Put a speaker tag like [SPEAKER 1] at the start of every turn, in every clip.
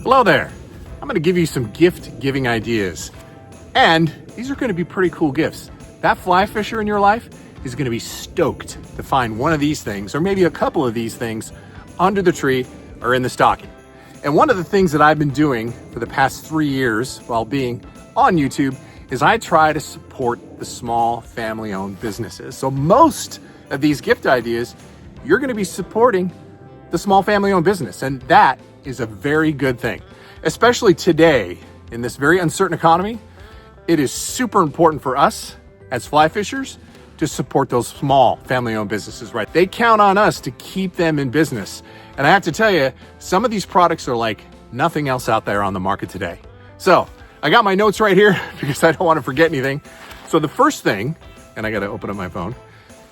[SPEAKER 1] Hello there. I'm going to give you some gift giving ideas. And these are going to be pretty cool gifts. That fly fisher in your life is going to be stoked to find one of these things, or maybe a couple of these things, under the tree or in the stocking. And one of the things that I've been doing for the past 3 years while being on YouTube is I try to support the small family-owned businesses. So most of these gift ideas, you're going to be supporting the small family-owned business. And that is a very good thing, especially today in this very uncertain economy. It is super important for us as fly fishers to support those small family-owned businesses, right? They count on us to keep them in business. And I have to tell you, some of these products are like nothing else out there on the market today. So I got my notes right here because I don't want to forget anything. So the first thing, and I got to open up my phone.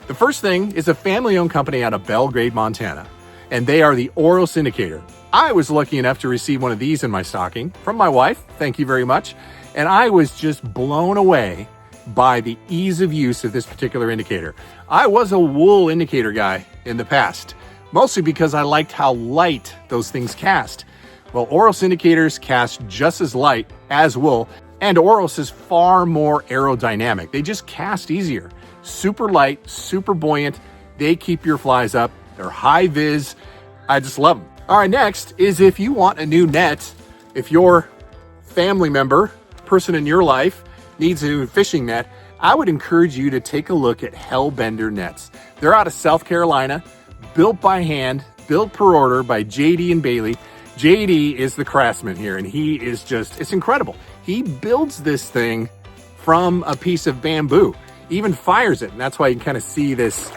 [SPEAKER 1] The first thing is a family-owned company out of Belgrade, Montana, and they are the Oral Syndicator. I was lucky enough to receive one of these in my stocking from my wife. Thank you very much. And I was just blown away by the ease of use of this particular indicator. I was a wool indicator guy in the past, mostly because I liked how light those things cast. Well, Oral Syndicators cast just as light as wool, and Oros is far more aerodynamic. They just cast easier. Super light, super buoyant. They keep your flies up. They're high vis. I just love them. All right, next is if you want a new net, if your family member, person in your life, needs a new fishing net, I would encourage you to take a look at Hellbender nets. They're out of South Carolina, built by hand, built per order by JD and Bailey. JD is the craftsman here, and he is just, it's incredible. He builds this thing from a piece of bamboo, even fires it, and that's why you can kind of see this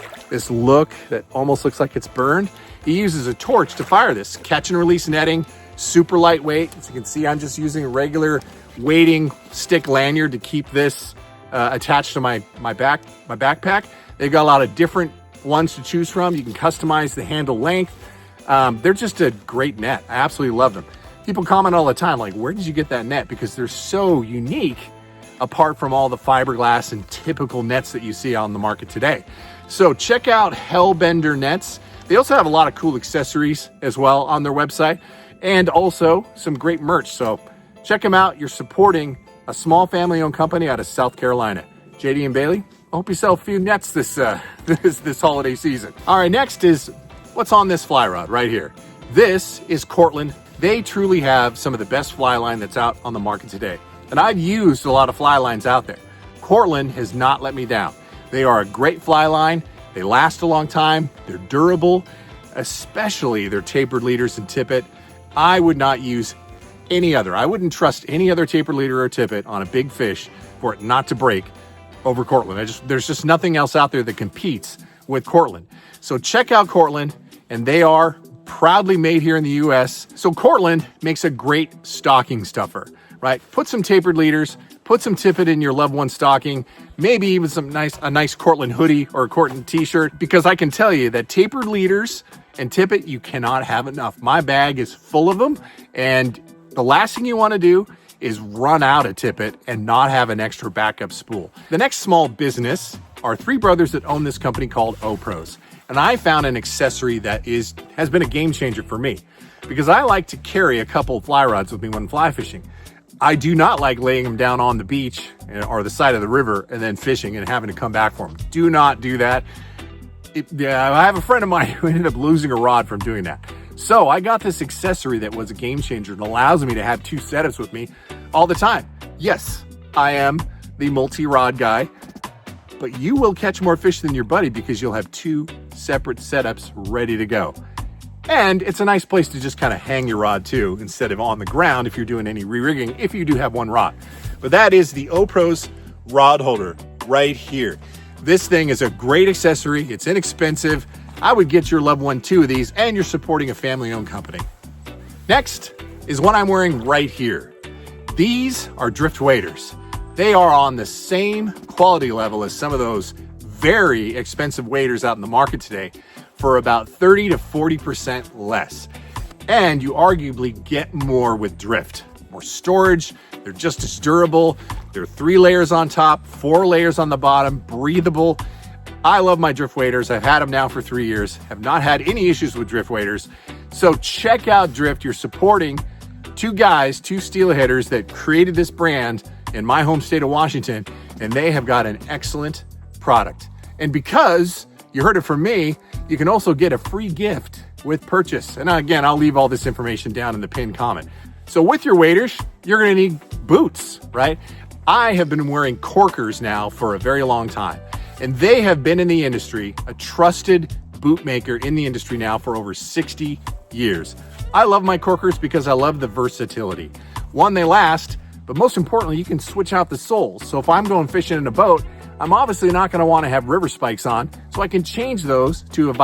[SPEAKER 1] look that almost looks like it's burned. He uses a torch to fire this. Catch and release netting, super lightweight. As you can see, I'm just using a regular weighting stick lanyard to keep this attached to my backpack. They've got a lot of different ones to choose from. You can customize the handle length. They're just a great net. I absolutely love them. People comment all the time, like, where did you get that net? Because they're so unique, apart from all the fiberglass and typical nets that you see on the market today. So check out Hellbender nets. They also have a lot of cool accessories as well on their website, and also some great merch. So check them out. You're supporting a small family-owned company out of South Carolina. JD and Bailey, I hope you sell a few nets this holiday season. All right, next is what's on this fly rod right here. This is Cortland. They truly have some of the best fly line that's out on the market today. And I've used a lot of fly lines out there. Cortland has not let me down. They are a great fly line. They last a long time. They're durable, especially their tapered leaders and tippet. I would not use any other. I wouldn't trust any other tapered leader or tippet on a big fish for it not to break over Cortland. There's just nothing else out there that competes with Cortland. So check out Cortland, and they are proudly made here in the US. So Cortland makes a great stocking stuffer, right? Put some tapered leaders, put some tippet in your loved one's stocking, maybe even a nice Cortland hoodie or a Cortland t-shirt, because I can tell you that tapered leaders and tippet, you cannot have enough. My bag is full of them, and the last thing you want to do is run out of tippet and not have an extra backup spool. The next small business are three brothers that own this company called O-Pros. And I found an accessory that has been a game changer for me, because I like to carry a couple of fly rods with me when fly fishing. I do not like laying them down on the beach or the side of the river and then fishing and having to come back for them. Do not do that. I have a friend of mine who ended up losing a rod from doing that. So I got this accessory that was a game changer and allows me to have two setups with me all the time. Yes, I am the multi-rod guy, but you will catch more fish than your buddy because you'll have two separate setups ready to go. And it's a nice place to just kind of hang your rod too, instead of on the ground if you're doing any re-rigging, if you do have one rod. But that is the O-Pros rod holder right here. This thing is a great accessory. It's inexpensive. I would get your loved one two of these, and you're supporting a family-owned company. Next is what I'm wearing right here. These are drift waders. They are on the same quality level as some of those very expensive waders out in the market today for about 30 to 40% less. And you arguably get more with drift. More storage, they're just as durable. There are 3 layers on top, 4 layers on the bottom, breathable. I love my drift waders. I've had them now for 3 years, have not had any issues with drift waders. So check out Drift. You're supporting two guys, two steelheaders that created this brand in my home state of Washington, and they have got an excellent product. And because you heard it from me, you can also get a free gift with purchase. And again, I'll leave all this information down in the pinned comment. So with your waders, you're gonna need boots, right? I have been wearing Corkers now for a very long time, and they have been in the industry, a trusted boot maker in the industry now for over 60 years. I love my Corkers because I love the versatility. One, they last, but most importantly, you can switch out the soles. So if I'm going fishing in a boat, I'm obviously not gonna wanna have river spikes on, so I can change those to a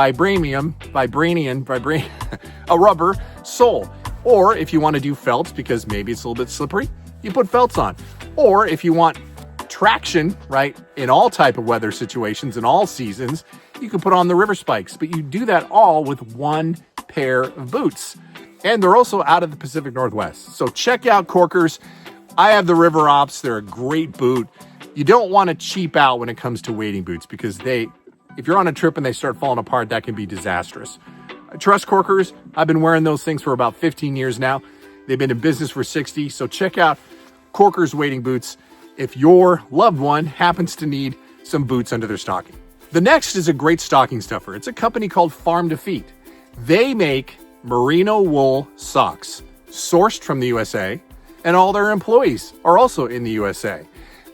[SPEAKER 1] a rubber sole. Or if you wanna do felts, because maybe it's a little bit slippery, you put felts on. Or if you want traction, right, in all type of weather situations, in all seasons, you can put on the river spikes, but you do that all with one pair of boots. And they're also out of the Pacific Northwest. So check out Corkers. I have the River Ops. They're a great boot. You don't want to cheap out when it comes to wading boots because if you're on a trip and they start falling apart, that can be disastrous. I trust Corkers. I've been wearing those things for about 15 years now. They've been in business for 60. So check out Corkers wading boots if your loved one happens to need some boots under their stocking. The next is a great stocking stuffer. It's a company called Farm to Feet. They make merino wool socks sourced from the USA, and all their employees are also in the USA.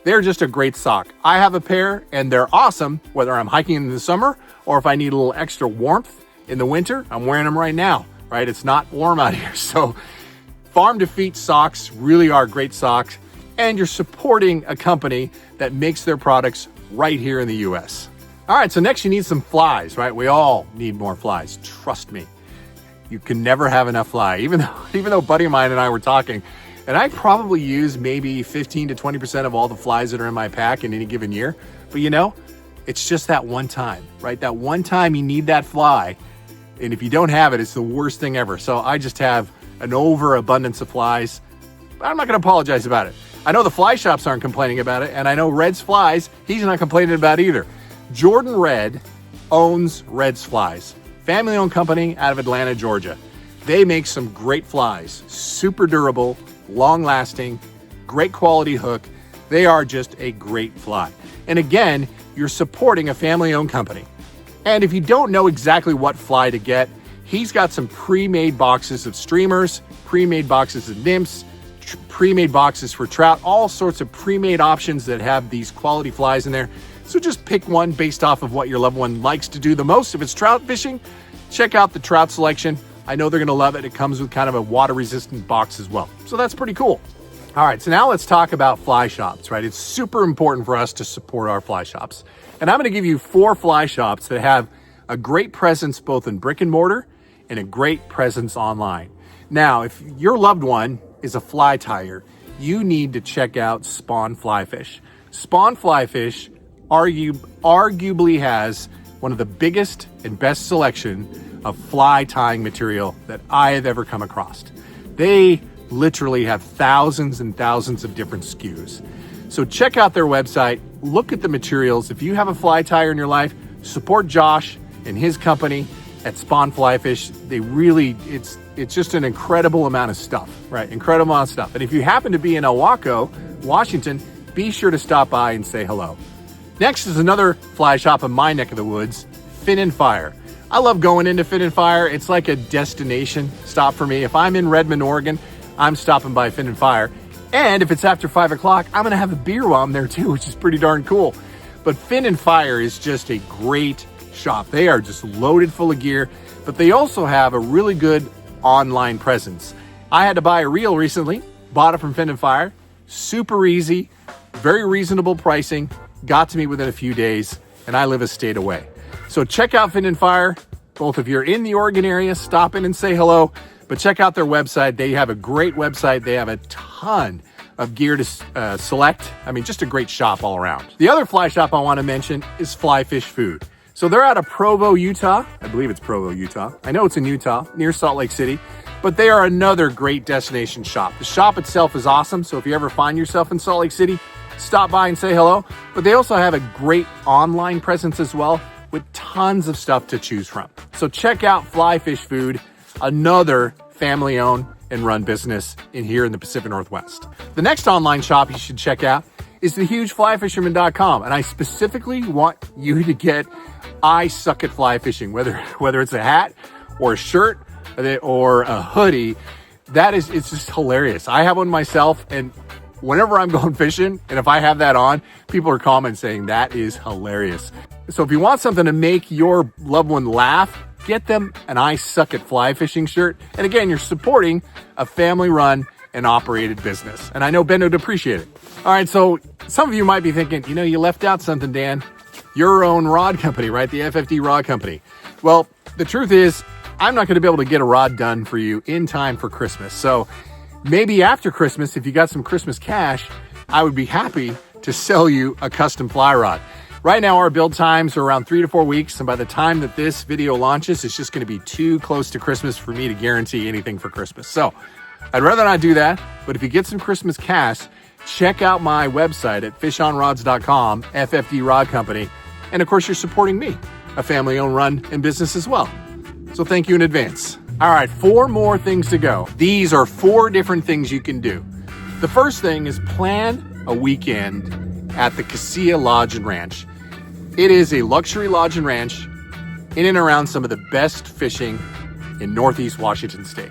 [SPEAKER 1] They're just a great sock. I have a pair and they're awesome, whether I'm hiking in the summer or if I need a little extra warmth in the winter. I'm wearing them right now, right? It's not warm out here. So Farm to Feet socks really are great socks, and you're supporting a company that makes their products right here in the US. All right, so next you need some flies, right? We all need more flies, trust me. You can never have enough fly, even though a buddy of mine and I were talking, and I probably use maybe 15 to 20% of all the flies that are in my pack in any given year. But you know, it's just that one time, right? That one time you need that fly. And if you don't have it, it's the worst thing ever. So I just have an overabundance of flies. I'm not gonna apologize about it. I know the fly shops aren't complaining about it, and I know Red's Flies, he's not complaining about it either. Jordan Red owns Red's Flies, family-owned company out of Atlanta, Georgia. They make some great flies, super durable, long-lasting, great quality hook. They are just a great fly. And again, you're supporting a family-owned company. And if you don't know exactly what fly to get, he's got some pre-made boxes of streamers, pre-made boxes of nymphs, pre-made boxes for trout, all sorts of pre-made options that have these quality flies in there. So just pick one based off of what your loved one likes to do the most. If it's trout fishing, check out the Trout selection. I know they're gonna love it. It comes with kind of a water-resistant box as well. So that's pretty cool. All right, so now let's talk about fly shops, right? It's super important for us to support our fly shops. And I'm gonna give you 4 fly shops that have a great presence both in brick and mortar and a great presence online. Now, if your loved one is a fly tyer, you need to check out Spawn Fly Fish. Spawn Fly Fish arguably has one of the biggest and best selection of fly tying material that I have ever come across. They literally have thousands and thousands of different SKUs. So check out their website, look at the materials. If you have a fly tyer in your life, support Josh and his company at Spawn Fly Fish. They really, it's just an incredible amount of stuff, right? Incredible amount of stuff. And if you happen to be in Elwaco, Washington, be sure to stop by and say hello. Next is another fly shop in my neck of the woods, Fin and Fire. I love going into Fin and Fire. It's like a destination stop for me. If I'm in Redmond, Oregon, I'm stopping by Fin and Fire. And if it's after 5 o'clock, I'm gonna have a beer while I'm there too, which is pretty darn cool. But Fin and Fire is just a great shop. They are just loaded full of gear, but they also have a really good online presence. I had to buy a reel recently, bought it from Fin and Fire. Super easy, very reasonable pricing, got to me within a few days, and I live a state away. So check out Fin and Fire. Both if you're in the Oregon area, stop in and say hello, but check out their website. They have a great website. They have a ton of gear to select. I mean, just a great shop all around. The other fly shop I want to mention is Fly Fish Food. So they're out of Provo, Utah. I believe it's Provo, Utah. I know it's in Utah, near Salt Lake City, but they are another great destination shop. The shop itself is awesome. So if you ever find yourself in Salt Lake City, stop by and say hello. But they also have a great online presence as well, with tons of stuff to choose from. So check out Fly Fish Food, another family-owned and run business here in the Pacific Northwest. The next online shop you should check out is thehugeflyfisherman.com. And I specifically want you to get I Suck at Fly Fishing, whether it's a hat or a shirt or a hoodie. It's just hilarious. I have one myself, and whenever I'm going fishing, and if I have that on, people are commenting saying that is hilarious. So if you want something to make your loved one laugh, get them an I Suck at Fly Fishing shirt. And again, you're supporting a family-run and operated business. And I know Ben would appreciate it. All right, so some of you might be thinking, you left out something, Dan. Your own rod company, right? The FFD Rod Company. Well, the truth is, I'm not going to be able to get a rod done for you in time for Christmas. So maybe after Christmas, if you got some Christmas cash, I would be happy to sell you a custom fly rod. Right now, our build times are around 3 to 4 weeks. And by the time that this video launches, it's just going to be too close to Christmas for me to guarantee anything for Christmas. So I'd rather not do that. But if you get some Christmas cash, check out my website at fishonrods.com, FFD Rod Company. And of course, you're supporting me, a family-owned run and business as well. So thank you in advance. All right, 4 more things to go. These are 4 different things you can do. The first thing is plan a weekend at the Casilla Lodge and Ranch. It is a luxury lodge and ranch in and around some of the best fishing in Northeast Washington State.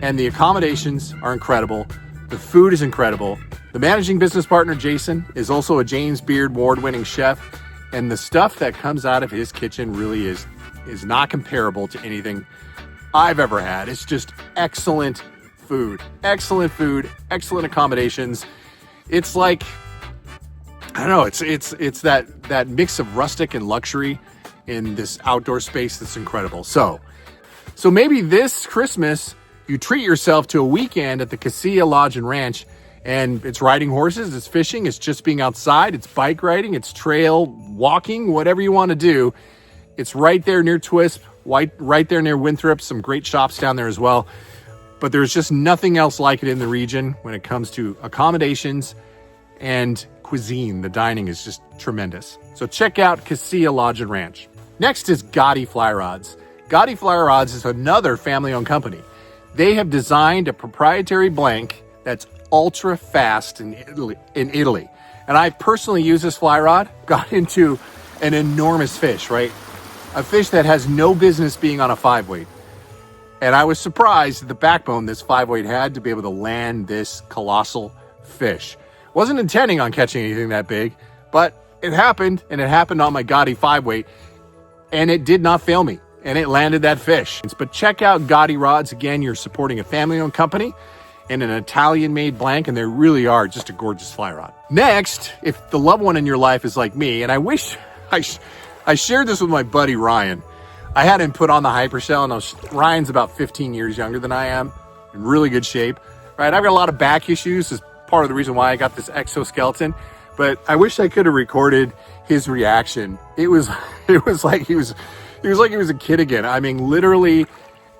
[SPEAKER 1] And the accommodations are incredible. The food is incredible. The managing business partner, Jason, is also a James Beard award-winning chef. And the stuff that comes out of his kitchen really is not comparable to anything I've ever had. It's just excellent food, excellent accommodations. It's like, I don't know, it's that mix of rustic and luxury in this outdoor space that's incredible. So maybe this Christmas you treat yourself to a weekend at the Casilla Lodge and Ranch, and it's riding horses, it's fishing, it's just being outside, it's bike riding, it's trail walking, whatever you want to do. It's right there near Twisp, right there near Winthrop, some great shops down there as well. But there's just nothing else like it in the region when it comes to accommodations and cuisine. The dining is just tremendous. So check out Casilla Lodge and Ranch. Next is Gotti Fly Rods. Gotti Fly Rods is another family-owned company. They have designed a proprietary blank that's ultra fast in Italy. And I personally used this fly rod, got into an enormous fish, right? A fish that has no business being on a 5-weight. And I was surprised at the backbone this 5-weight had to be able to land this colossal fish. Wasn't intending on catching anything that big, but it happened, and it happened on my Gotti 5-weight, and it did not fail me, and it landed that fish. But check out Gotti Rods. Again, you're supporting a family-owned company and an Italian-made blank, and they really are just a gorgeous fly rod. Next, if the loved one in your life is like me, and I wish I shared this with my buddy Ryan. I had him put on the hypershell, and Ryan's about 15 years younger than I am, in really good shape. Right, I've got a lot of back issues. Is part of the reason why I got this exoskeleton. But I wish I could have recorded his reaction. It was like he was a kid again. I mean, literally,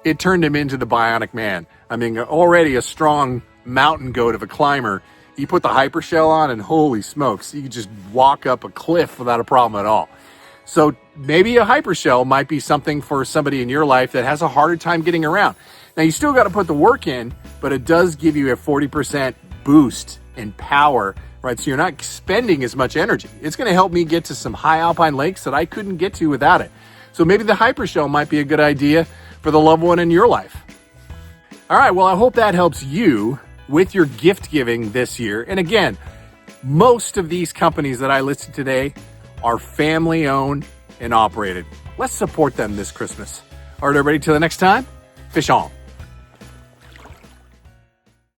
[SPEAKER 1] it turned him into the Bionic Man. I mean, already a strong mountain goat of a climber. You put the hypershell on, and holy smokes, you could just walk up a cliff without a problem at all. So maybe a hypershell might be something for somebody in your life that has a harder time getting around. Now, you still got to put the work in, but it does give you a 40% boost in power, right? So you're not spending as much energy. It's going to help me get to some high alpine lakes that I couldn't get to without it. So maybe the hypershell might be a good idea for the loved one in your life. All right, well, I hope that helps you with your gift giving this year. And again, most of these companies that I listed today are family owned and operated. Let's support them this Christmas. All right, everybody, till the next time, fish on.